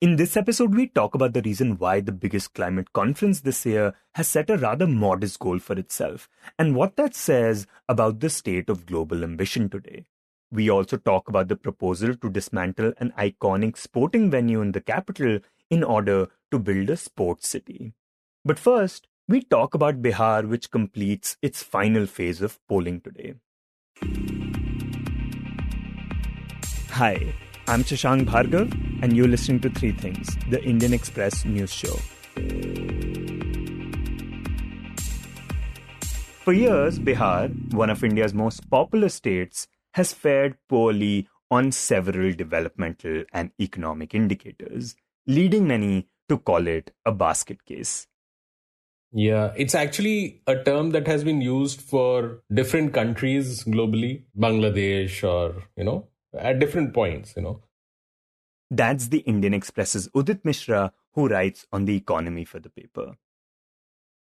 In this episode, we talk about the reason why the biggest climate conference this year has set a rather modest goal for itself, and what that says about the state of global ambition today. We also talk about the proposal to dismantle an iconic sporting venue in the capital in order to build a sports city. But first, we talk about Bihar, which completes its final phase of polling today. Hi, I'm Shashank Bhargava, and you're listening to Three Things, the Indian Express news show. For years, Bihar, one of India's most populous states, has fared poorly on several developmental and economic indicators, leading many to call it a basket case. Yeah, it's actually a term that has been used for different countries globally, Bangladesh or, at different points, That's the Indian Express's Udit Misra, who writes on the economy for the paper.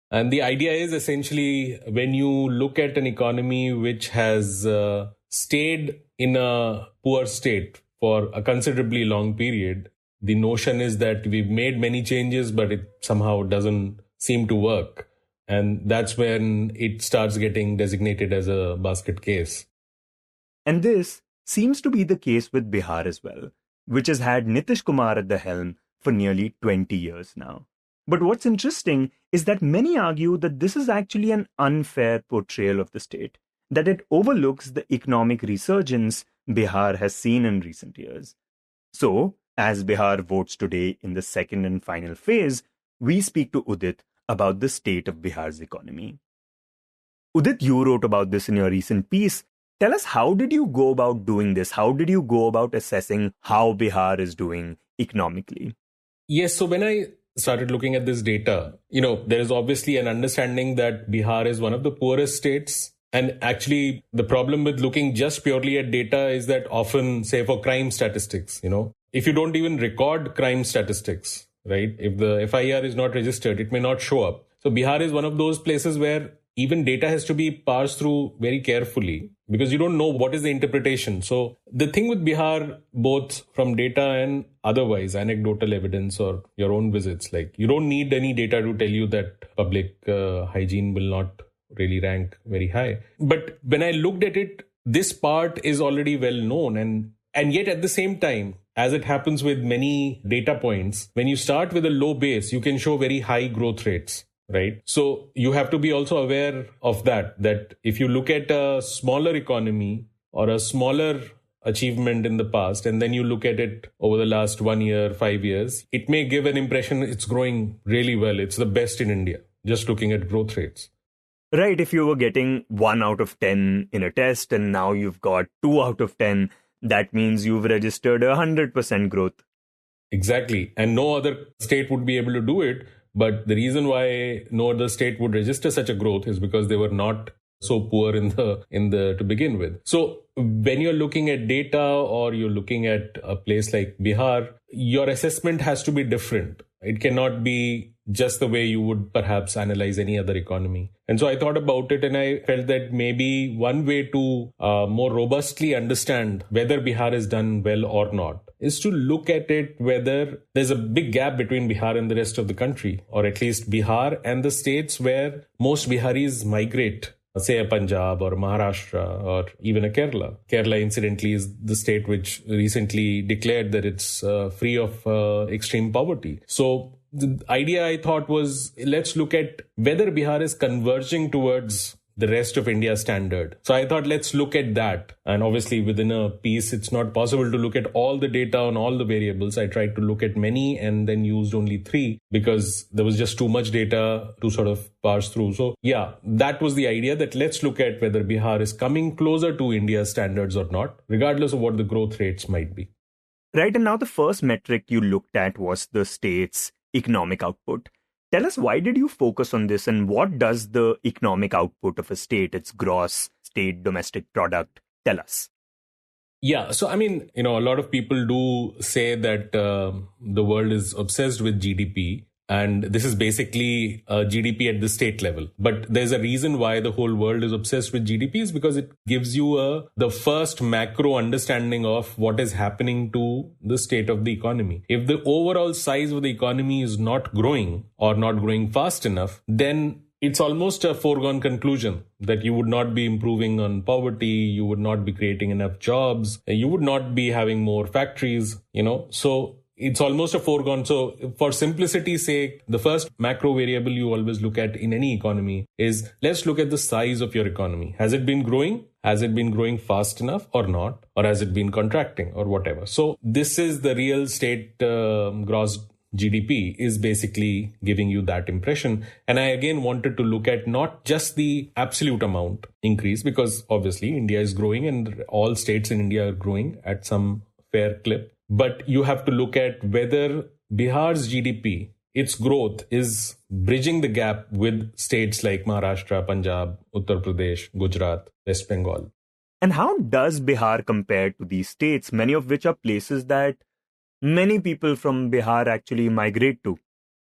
And the idea is essentially when you look at an economy which has stayed in a poor state for a considerably long period, the notion is that we've made many changes, but it somehow doesn't seem to work. And that's when it starts getting designated as a basket case. And this seems to be the case with Bihar as well, which has had Nitish Kumar at the helm for nearly 20 years now. But what's interesting is that many argue that this is actually an unfair portrayal of the state, that it overlooks the economic resurgence Bihar has seen in recent years. So, as Bihar votes today in the second and final phase, we speak to Udit about the state of Bihar's economy. Udit, you wrote about this in your recent piece. Tell us, how did you go about doing this? How did you go about assessing how Bihar is doing economically? Yes, so when I started looking at this data, there is obviously an understanding that Bihar is one of the poorest states. And actually, the problem with looking just purely at data is that often, say for crime statistics, if you don't even record crime statistics, right? If the FIR is not registered, it may not show up. So Bihar is one of those places where even data has to be parsed through very carefully because you don't know what is the interpretation. So the thing with Bihar, both from data and otherwise, anecdotal evidence or your own visits, like you don't need any data to tell you that public hygiene will not really rank very high. But when I looked at it, this part is already well known. And yet at the same time, as it happens with many data points, when you start with a low base, you can show very high growth rates. Right. So you have to be also aware of that if you look at a smaller economy or a smaller achievement in the past, and then you look at it over the last 1 year, 5 years, it may give an impression it's growing really well. It's the best in India, just looking at growth rates. Right. If you were getting 1 out of 10 in a test and now you've got 2 out of 10, that means you've registered 100% growth. Exactly. And no other state would be able to do it. But the reason why no other state would register such a growth is because they were not so poor in the to begin with. So when you're looking at data or you're looking at a place like Bihar, your assessment has to be different. It cannot be just the way you would perhaps analyze any other economy. And so I thought about it and I felt that maybe one way to more robustly understand whether Bihar is done well or not is to look at it whether there's a big gap between Bihar and the rest of the country, or at least Bihar and the states where most Biharis migrate, say a Punjab or Maharashtra or even a Kerala. Kerala, incidentally, is the state which recently declared that it's free of extreme poverty. So the idea I thought was, let's look at whether Bihar is converging towards the rest of India's standard. So I thought, let's look at that. And obviously within a piece, it's not possible to look at all the data on all the variables. I tried to look at many and then used only 3 because there was just too much data to sort of parse through. So yeah, that was the idea, that let's look at whether Bihar is coming closer to India's standards or not, regardless of what the growth rates might be. Right. And now the first metric you looked at was the state's economic output. Tell us, why did you focus on this and what does the economic output of a state, its gross state domestic product, tell us? Yeah, so I mean, a lot of people do say that the world is obsessed with GDP. And this is basically GDP at the state level. But there's a reason why the whole world is obsessed with GDP, is because it gives you the first macro understanding of what is happening to the state of the economy. If the overall size of the economy is not growing or not growing fast enough, then it's almost a foregone conclusion that you would not be improving on poverty, you would not be creating enough jobs, you would not be having more factories, So it's almost a foregone. So for simplicity's sake, the first macro variable you always look at in any economy is, let's look at the size of your economy. Has it been growing? Has it been growing fast enough or not? Or has it been contracting or whatever? So this is the real state gross GDP is basically giving you that impression. And I again wanted to look at not just the absolute amount increase, because obviously India is growing and all states in India are growing at some fair clip. But you have to look at whether Bihar's GDP, its growth, is bridging the gap with states like Maharashtra, Punjab, Uttar Pradesh, Gujarat, West Bengal. And how does Bihar compare to these states, many of which are places that many people from Bihar actually migrate to?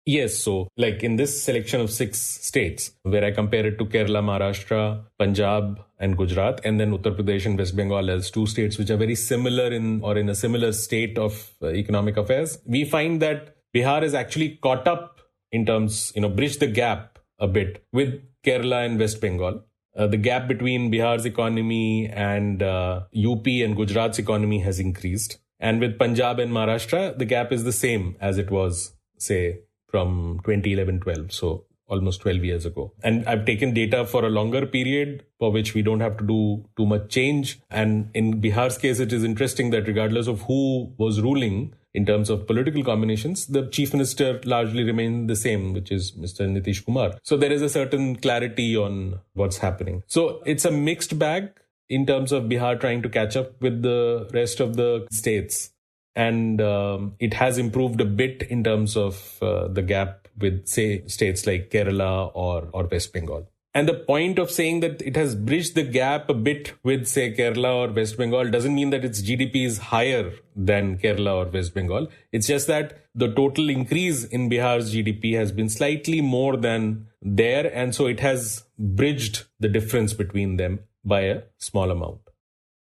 Yes, so like in this selection of 6 states, where I compare it to Kerala, Maharashtra, Punjab and Gujarat, and then Uttar Pradesh and West Bengal as 2 states which are very similar in a similar state of economic affairs, we find that Bihar is actually caught up in terms, bridge the gap a bit with Kerala and West Bengal. The gap between Bihar's economy and UP and Gujarat's economy has increased. And with Punjab and Maharashtra, the gap is the same as it was, say, from 2011-12, so almost 12 years ago. And I've taken data for a longer period for which we don't have to do too much change. And in Bihar's case, it is interesting that regardless of who was ruling in terms of political combinations, the chief minister largely remained the same, which is Mr. Nitish Kumar. So there is a certain clarity on what's happening. So it's a mixed bag in terms of Bihar trying to catch up with the rest of the states. And it has improved a bit in terms of the gap with, say, states like Kerala or West Bengal. And the point of saying that it has bridged the gap a bit with, say, Kerala or West Bengal doesn't mean that its GDP is higher than Kerala or West Bengal. It's just that the total increase in Bihar's GDP has been slightly more than there. And so it has bridged the difference between them by a small amount.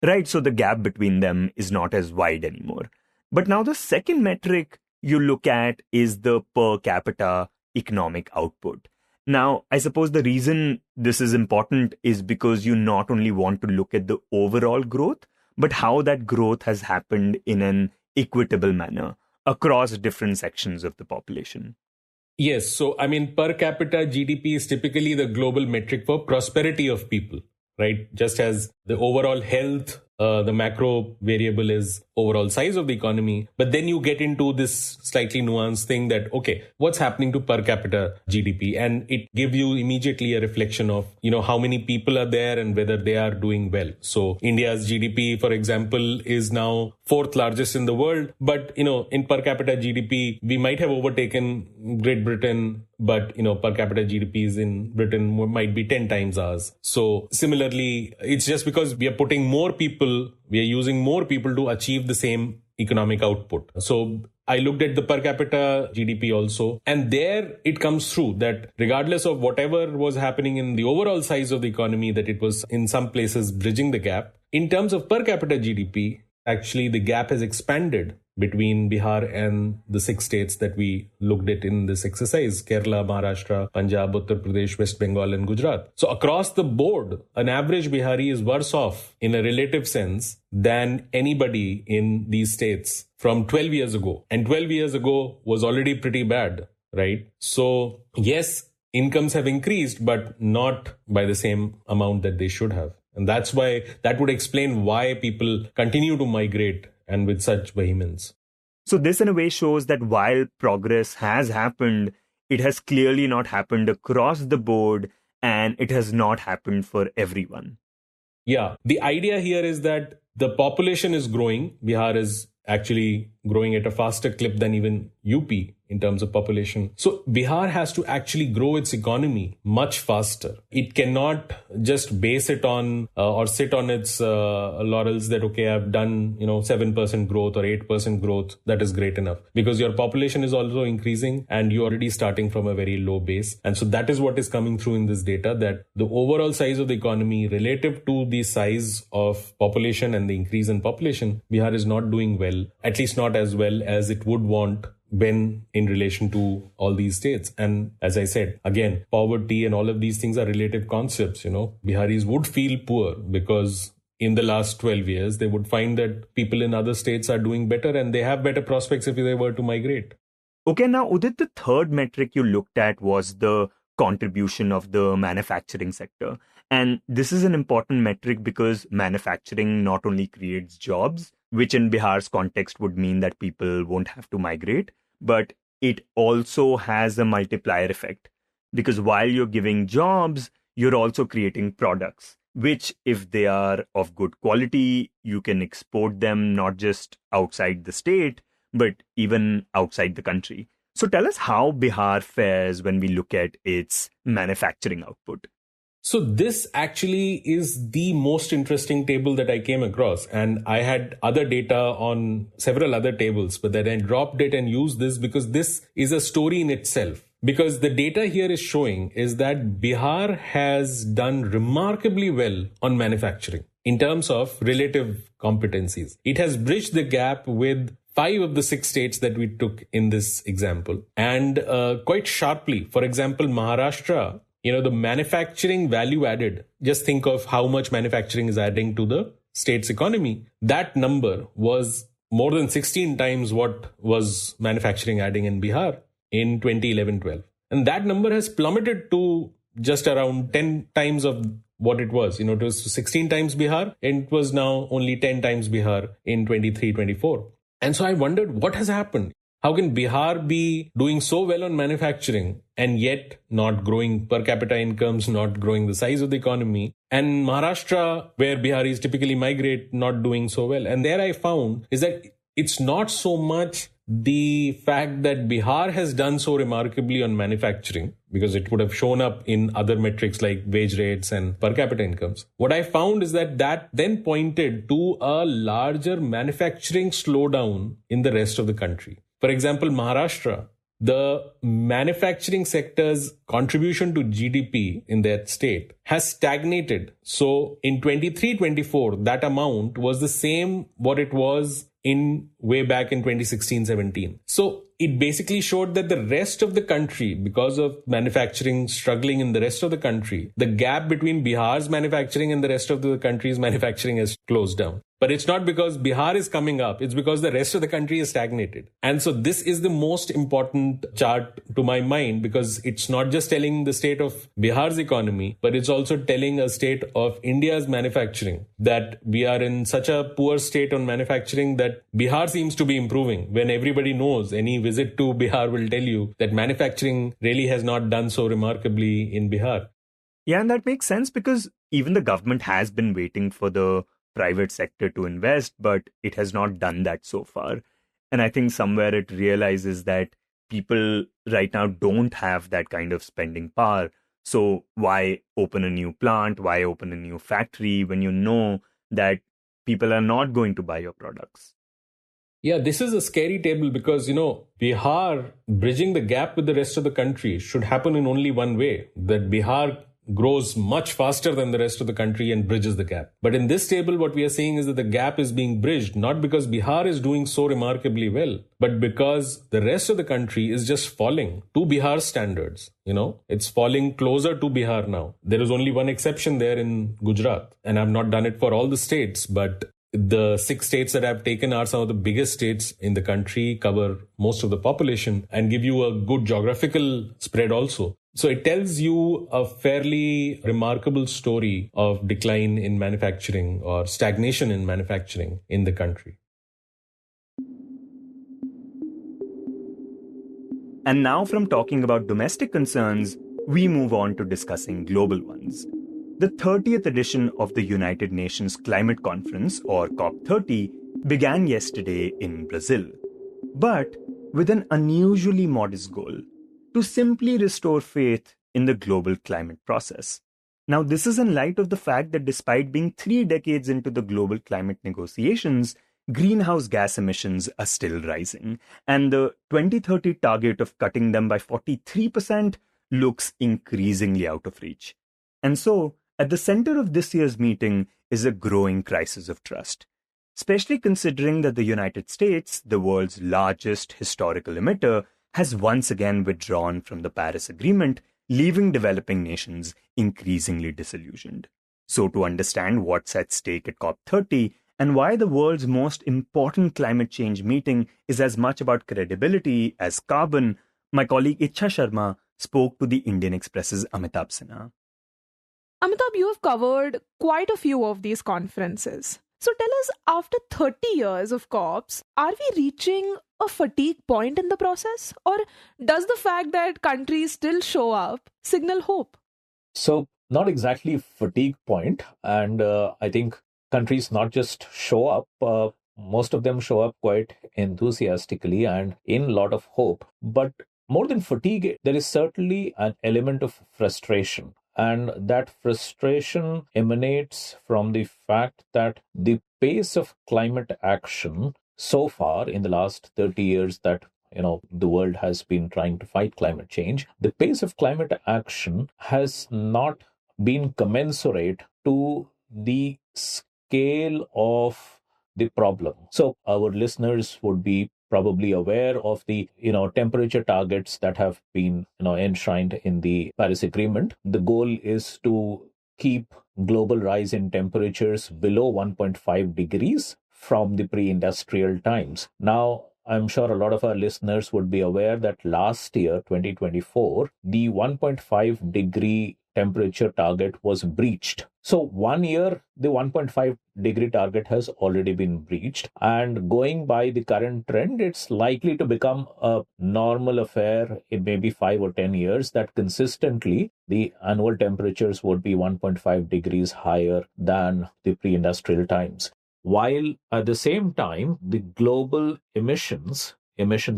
Right, so the gap between them is not as wide anymore. But now the second metric you look at is the per capita economic output. Now, I suppose the reason this is important is because you not only want to look at the overall growth, but how that growth has happened in an equitable manner across different sections of the population. Yes, so per capita GDP is typically the global metric for prosperity of people, right? Just as the overall health, the macro variable is overall size of the economy. But then you get into this slightly nuanced thing that, okay, what's happening to per capita GDP? And it gives you immediately a reflection of, how many people are there and whether they are doing well. So India's GDP, for example, is now 4th largest in the world. But, in per capita GDP, we might have overtaken Great Britain, but, per capita GDPs in Britain might be 10 times ours. So similarly, it's just because we are putting more people, we are using more people to achieve the same economic output. So I looked at the per capita GDP also, and there it comes through that regardless of whatever was happening in the overall size of the economy, that it was in some places bridging the gap. In terms of per capita GDP, actually the gap has expanded between Bihar and the 6 states that we looked at in this exercise: Kerala, Maharashtra, Punjab, Uttar Pradesh, West Bengal and Gujarat. So across the board, an average Bihari is worse off in a relative sense than anybody in these states from 12 years ago. And 12 years ago was already pretty bad, right? So yes, incomes have increased, but not by the same amount that they should have. And that's why, that would explain why people continue to migrate and with such vehemence. So this in a way shows that while progress has happened, it has clearly not happened across the board and it has not happened for everyone. Yeah, the idea here is that the population is growing. Bihar is actually growing at a faster clip than even UP in terms of population. So Bihar has to actually grow its economy much faster. It cannot just base it on or sit on its laurels that, okay, I've done 7% growth or 8% growth. That is great enough, because your population is also increasing and you're already starting from a very low base. And so that is what is coming through in this data, that the overall size of the economy relative to the size of population and the increase in population, Bihar is not doing well, at least not as well as it would want when in relation to all these states. And as I said, again, poverty and all of these things are relative concepts. Biharis would feel poor because in the last 12 years, they would find that people in other states are doing better and they have better prospects if they were to migrate. Okay, now Udit, the third metric you looked at was the contribution of the manufacturing sector. And this is an important metric because manufacturing not only creates jobs, which in Bihar's context would mean that people won't have to migrate, but it also has a multiplier effect. Because while you're giving jobs, you're also creating products, which if they are of good quality, you can export them not just outside the state, but even outside the country. So tell us how Bihar fares when we look at its manufacturing output. So this actually is the most interesting table that I came across. And I had other data on several other tables, but then I dropped it and used this because this is a story in itself. Because the data here is showing is that Bihar has done remarkably well on manufacturing in terms of relative competencies. It has bridged the gap with 5 of the 6 states that we took in this example. And quite sharply, for example, Maharashtra, the manufacturing value added, just think of how much manufacturing is adding to the state's economy. That number was more than 16 times what was manufacturing adding in Bihar in 2011-12. And that number has plummeted to just around 10 times of what it was. It was 16 times Bihar, and it was now only 10 times Bihar in 23-24. And so I wondered what has happened. How can Bihar be doing so well on manufacturing and yet not growing per capita incomes, not growing the size of the economy? And Maharashtra, where Biharis typically migrate, not doing so well. And there I found is that it's not so much the fact that Bihar has done so remarkably on manufacturing, because it would have shown up in other metrics like wage rates and per capita incomes. What I found is that then pointed to a larger manufacturing slowdown in the rest of the country. For example, Maharashtra, the manufacturing sector's contribution to GDP in that state has stagnated. So in 23-24, that amount was the same what it was in way back in 2016-17. So it basically showed that the rest of the country, because of manufacturing struggling in the rest of the country, the gap between Bihar's manufacturing and the rest of the country's manufacturing has closed down. But it's not because Bihar is coming up, it's because the rest of the country is stagnated. And so this is the most important chart to my mind, because it's not just telling the state of Bihar's economy, but it's also telling a state of India's manufacturing, that we are in such a poor state on manufacturing that Bihar seems to be improving, when everybody knows, any visit to Bihar will tell you that manufacturing really has not done so remarkably in Bihar. Yeah, and that makes sense because even the government has been waiting for the private sector to invest, but it has not done that so far. And I think somewhere it realizes that people right now don't have that kind of spending power. So why open a new plant? Why open a new factory when you know that people are not going to buy your products? Yeah, this is a scary table because, Bihar bridging the gap with the rest of the country should happen in only one way, that Bihar grows much faster than the rest of the country and bridges the gap. But in this table, what we are seeing is that the gap is being bridged, not because Bihar is doing so remarkably well, but because the rest of the country is just falling to Bihar's standards. It's falling closer to Bihar now. There is only one exception there in Gujarat, and I've not done it for all the states, but the 6 states that I've taken are some of the biggest states in the country, cover most of the population, and give you a good geographical spread also. So it tells you a fairly remarkable story of decline in manufacturing or stagnation in manufacturing in the country. And now from talking about domestic concerns, we move on to discussing global ones. The 30th edition of the United Nations Climate Conference, or COP30, began yesterday in Brazil. but with an unusually modest goal: to simply restore faith in the global climate process. Now, this is in light of the fact that despite being 3 decades into the global climate negotiations, greenhouse gas emissions are still rising, and the 2030 target of cutting them by 43% looks increasingly out of reach. And so, at the center of this year's meeting is a growing crisis of trust, especially considering that the United States, the world's largest historical emitter, has once again withdrawn from the Paris Agreement, leaving developing nations increasingly disillusioned. So, to understand what's at stake at COP30 and why the world's most important climate change meeting is as much about credibility as carbon, my colleague Ichha Sharma spoke to the Indian Express's Amitabh Sinha. Amitabh, you have covered quite a few of these conferences. So tell us, after 30 years of COPs, are we reaching a fatigue point in the process? Or does the fact that countries still show up signal hope? So, not exactly fatigue point. And I think countries not just show up, most of them show up quite enthusiastically and in a lot of hope. But more than fatigue, there is certainly an element of frustration. And that frustration emanates from the fact that the pace of climate action so far in the last 30 years that the world has been trying to fight climate change, the pace of climate action has not been commensurate to the scale of the problem. So our listeners would be probably aware of the temperature targets that have been enshrined in the Paris Agreement. The goal is to keep global rise in temperatures below 1.5 degrees from the pre-industrial times. Now, I'm sure a lot of our listeners would be aware that last year, 2024, the 1.5 degree temperature target was breached. So 1 year, the 1.5 degree target has already been breached. And going by the current trend, it's likely to become a normal affair in maybe 5 or 10 years that consistently the annual temperatures would be 1.5 degrees higher than the pre-industrial times. While at the same time, the global emissions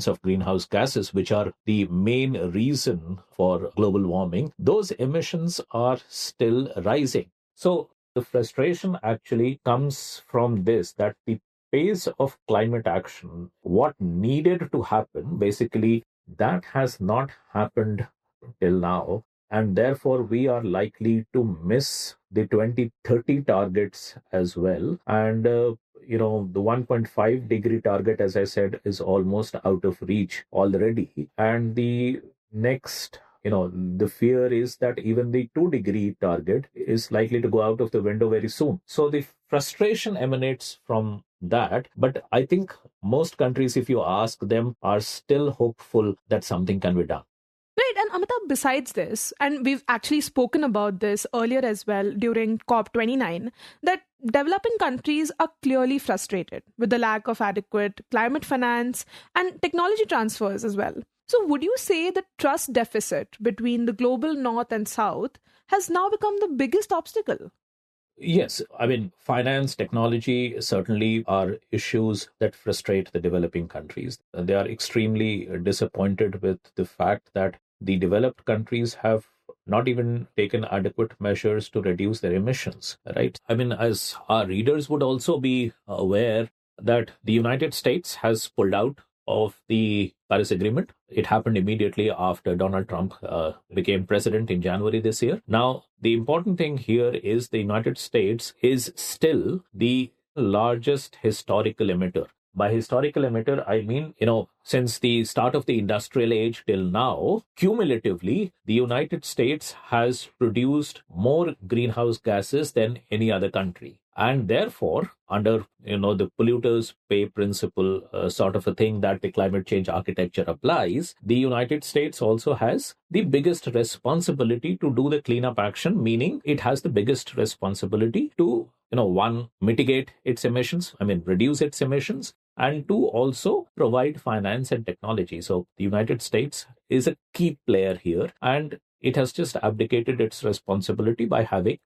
of greenhouse gases, which are the main reason for global warming, those emissions are still rising. So the frustration actually comes from this, that the pace of climate action, what needed to happen, basically, that has not happened till now. And therefore, we are likely to miss the 2030 targets as well. And, the 1.5 degree target, as I said, is almost out of reach already. And the next, the fear is that even the 2 degree target is likely to go out of the window very soon. So the frustration emanates from that. But I think most countries, if you ask them, are still hopeful that something can be done. Right, and Amitabh, besides this, and we've actually spoken about this earlier as well during COP29, that developing countries are clearly frustrated with the lack of adequate climate finance and technology transfers as well. So would you say the trust deficit between the global north and south has now become the biggest obstacle? Yes, I mean, finance, technology certainly are issues that frustrate the developing countries. They are extremely disappointed with the fact that the developed countries have not even taken adequate measures to reduce their emissions, right? I mean, as our readers would also be aware that the United States has pulled out of the Paris Agreement. It happened immediately after Donald Trump became president in January this year. Now, the important thing here is the United States is still the largest historical emitter. By historical emitter, I mean, since the start of the industrial age till now, cumulatively, the United States has produced more greenhouse gases than any other country. And therefore, under, the polluters pay principle sort of a thing that the climate change architecture applies, the United States also has the biggest responsibility to do the cleanup action, meaning it has the biggest responsibility to, one, mitigate its emissions, reduce its emissions, and two, also provide finance and technology. So the United States is a key player here, and it has just abdicated its responsibility by having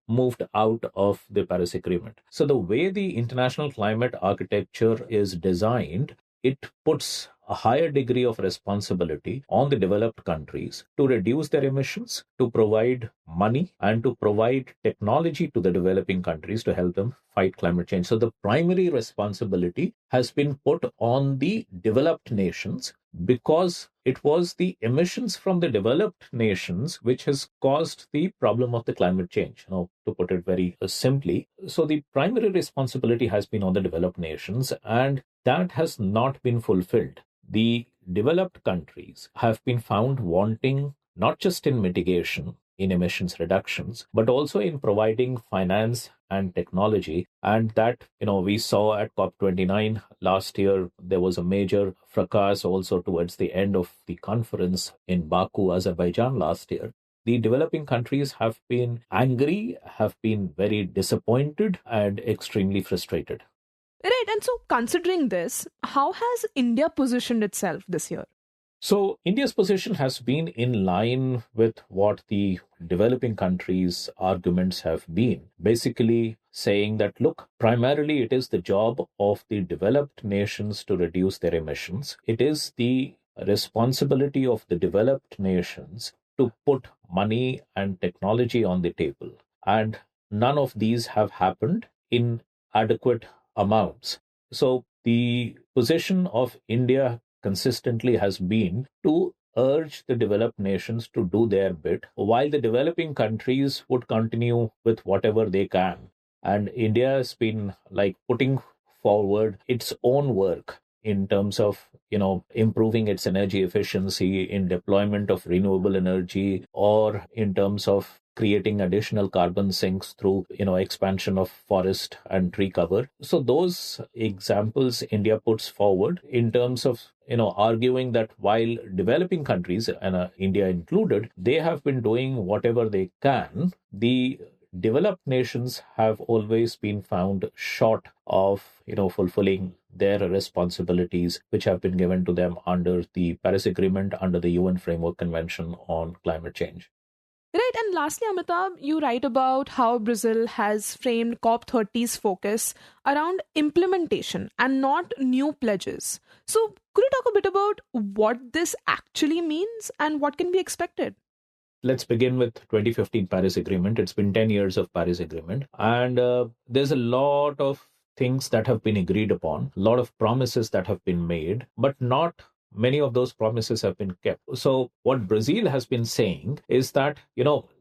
moved out of the Paris Agreement. So the way the international climate architecture is designed, it puts a higher degree of responsibility on the developed countries to reduce their emissions, to provide money, and to provide technology to the developing countries to help them fight climate change. So the primary responsibility has been put on the developed nations because it was the emissions from the developed nations which has caused the problem of the climate change, to put it very simply. So the primary responsibility has been on the developed nations, and that has not been fulfilled. The developed countries have been found wanting not just in mitigation, in emissions reductions, but also in providing finance and technology. And that, we saw at COP29 last year, there was a major fracas also towards the end of the conference in Baku, Azerbaijan last year. The developing countries have been angry, have been very disappointed, and extremely frustrated. Right. And so considering this, how has India positioned itself this year? So India's position has been in line with what the developing countries' arguments have been. Basically saying that, look, primarily it is the job of the developed nations to reduce their emissions. It is the responsibility of the developed nations to put money and technology on the table. And none of these have happened in adequate amounts. So the position of India consistently has been to urge the developed nations to do their bit, while the developing countries would continue with whatever they can. And India has been putting forward its own work in terms of, improving its energy efficiency in deployment of renewable energy, or in terms of creating additional carbon sinks through, expansion of forest and tree cover. So those examples India puts forward in terms of, arguing that while developing countries, and India included, they have been doing whatever they can, the developed nations have always been found short of, fulfilling their responsibilities, which have been given to them under the Paris Agreement, under the UN Framework Convention on Climate Change. Right. And lastly, Amitabh, you write about how Brazil has framed COP30's focus around implementation and not new pledges. So could you talk a bit about what this actually means and what can be expected? Let's begin with 2015 Paris Agreement. It's been 10 years of Paris Agreement. And there's a lot of things that have been agreed upon, a lot of promises that have been made, but not many of those promises have been kept. So what Brazil has been saying is that,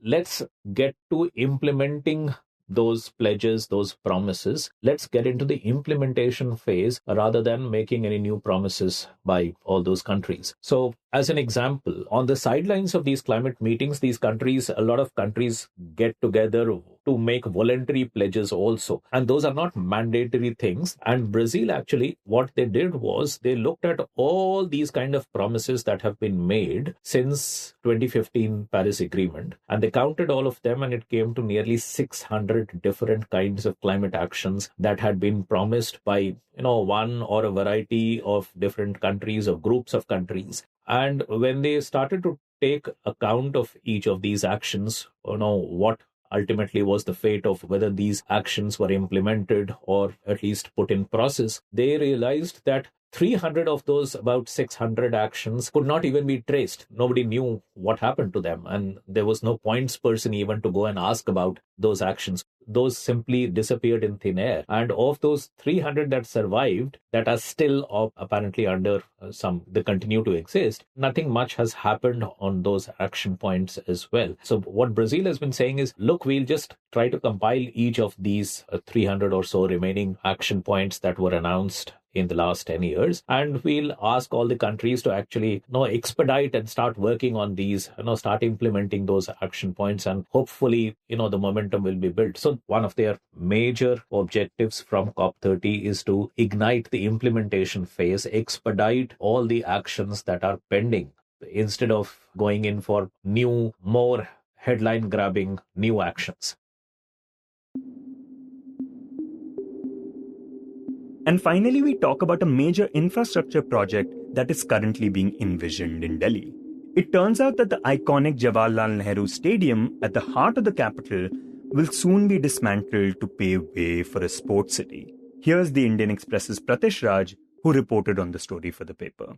let's get to implementing those pledges, those promises. Let's get into the implementation phase rather than making any new promises by all those countries. So as an example, on the sidelines of these climate meetings, a lot of countries get together to make voluntary pledges also. And those are not mandatory things. And Brazil, actually, what they did was they looked at all these kind of promises that have been made since 2015 Paris Agreement. And they counted all of them, and it came to nearly 600 different kinds of climate actions that had been promised by, one or a variety of different countries or groups of countries. And when they started to take account of each of these actions, what ultimately was the fate of whether these actions were implemented or at least put in process, they realized that 300 of those about 600 actions could not even be traced. Nobody knew what happened to them. And there was no points person even to go and ask about those actions. Those simply disappeared in thin air. And of those 300 that survived, that are still apparently under they continue to exist, nothing much has happened on those action points as well. So what Brazil has been saying is, look, we'll just try to compile each of these 300 or so remaining action points that were announced in the last 10 years. And we'll ask all the countries to actually expedite and start working on these, start implementing those action points. And hopefully, the momentum will be built. So one of their major objectives from COP30 is to ignite the implementation phase, expedite all the actions that are pending instead of going in for new, more headline grabbing new actions. And finally, we talk about a major infrastructure project that is currently being envisioned in Delhi. It turns out that the iconic Jawaharlal Nehru Stadium at the heart of the capital will soon be dismantled to pave way for a sports city. Here's the Indian Express's Pritish Raj, who reported on the story for the paper.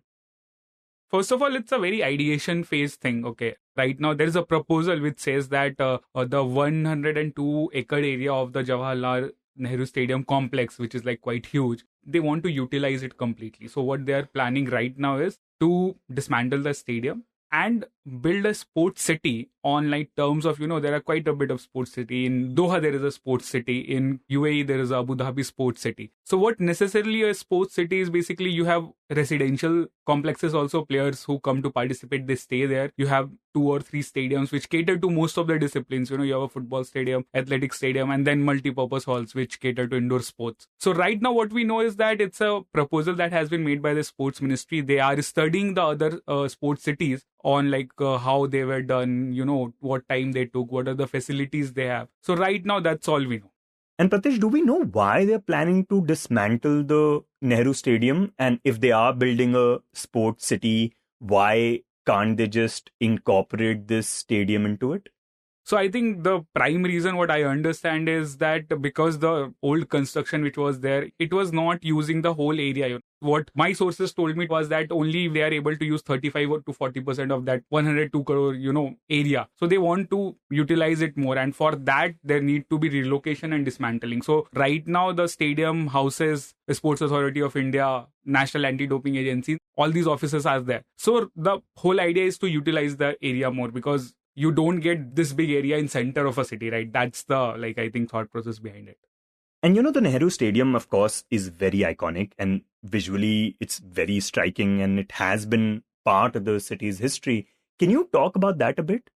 First of all, it's a very ideation phase thing. Okay, right now there is a proposal which says that the 102-acre area of the Jawaharlal Nehru Stadium complex, which is like quite huge, they want to utilize it completely. So what they are planning right now is to dismantle the stadium and build a sports city on like terms of, there are quite a bit of sports city. In Doha, there is a sports city. In UAE, there is a Abu Dhabi sports city. So what necessarily a sports city is, basically you have residential complexes also, players who come to participate, they stay there. You have 2 or 3 stadiums which cater to most of the disciplines. You have a football stadium, athletic stadium, and then multi-purpose halls which cater to indoor sports. So right now what we know is that it's a proposal that has been made by the sports ministry. They are studying the other sports cities on like how they were done, what time they took, what are the facilities they have. So right now that's all we know. And Pratish, do we know why they're planning to dismantle the Nehru Stadium? And if they are building a sports city, why can't they just incorporate this stadium into it? So I think the prime reason what I understand is that because the old construction which was there, it was not using the whole area. What my sources told me was that only they are able to use 35 to 40% of that 102 crore, area. So they want to utilize it more. And for that, there need to be relocation and dismantling. So right now, the stadium houses the Sports Authority of India, National Anti-Doping Agency, all these offices are there. So the whole idea is to utilize the area more, because you don't get this big area in center of a city, right? That's the, I think, thought process behind it. And the Nehru Stadium, of course, is very iconic, and visually it's very striking, and it has been part of the city's history. Can you talk about that a bit?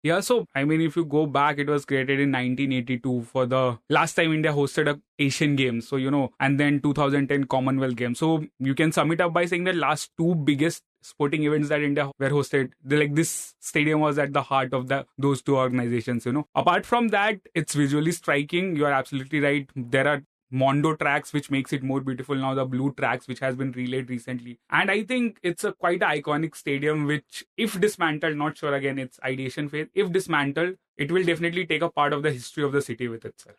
Yeah, so if you go back, it was created in 1982 for the last time India hosted a Asian Games. So, and then 2010 Commonwealth Games. So you can sum it up by saying the last 2 biggest sporting events that India were hosted, this stadium was at the heart of those 2 organizations, Apart from that, it's visually striking. You are absolutely right. There are Mondo tracks, which makes it more beautiful now, the blue tracks, which has been relayed recently. And I think it's a quite an iconic stadium, which if dismantled, not sure again, it's ideation phase. If dismantled, it will definitely take a part of the history of the city with itself.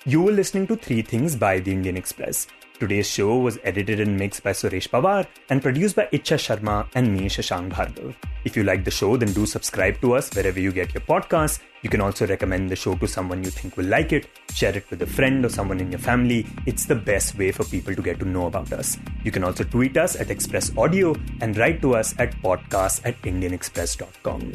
You were listening to 3 Things by the Indian Express. Today's show was edited and mixed by Suresh Pawar and produced by Ichha, Sharma and me, Shashank, Bhargava. If you like the show, then do subscribe to us wherever you get your podcasts. You can also recommend the show to someone you think will like it. Share it with a friend or someone in your family. It's the best way for people to get to know about us. You can also tweet us at Express Audio and write to us at podcast@indianexpress.com.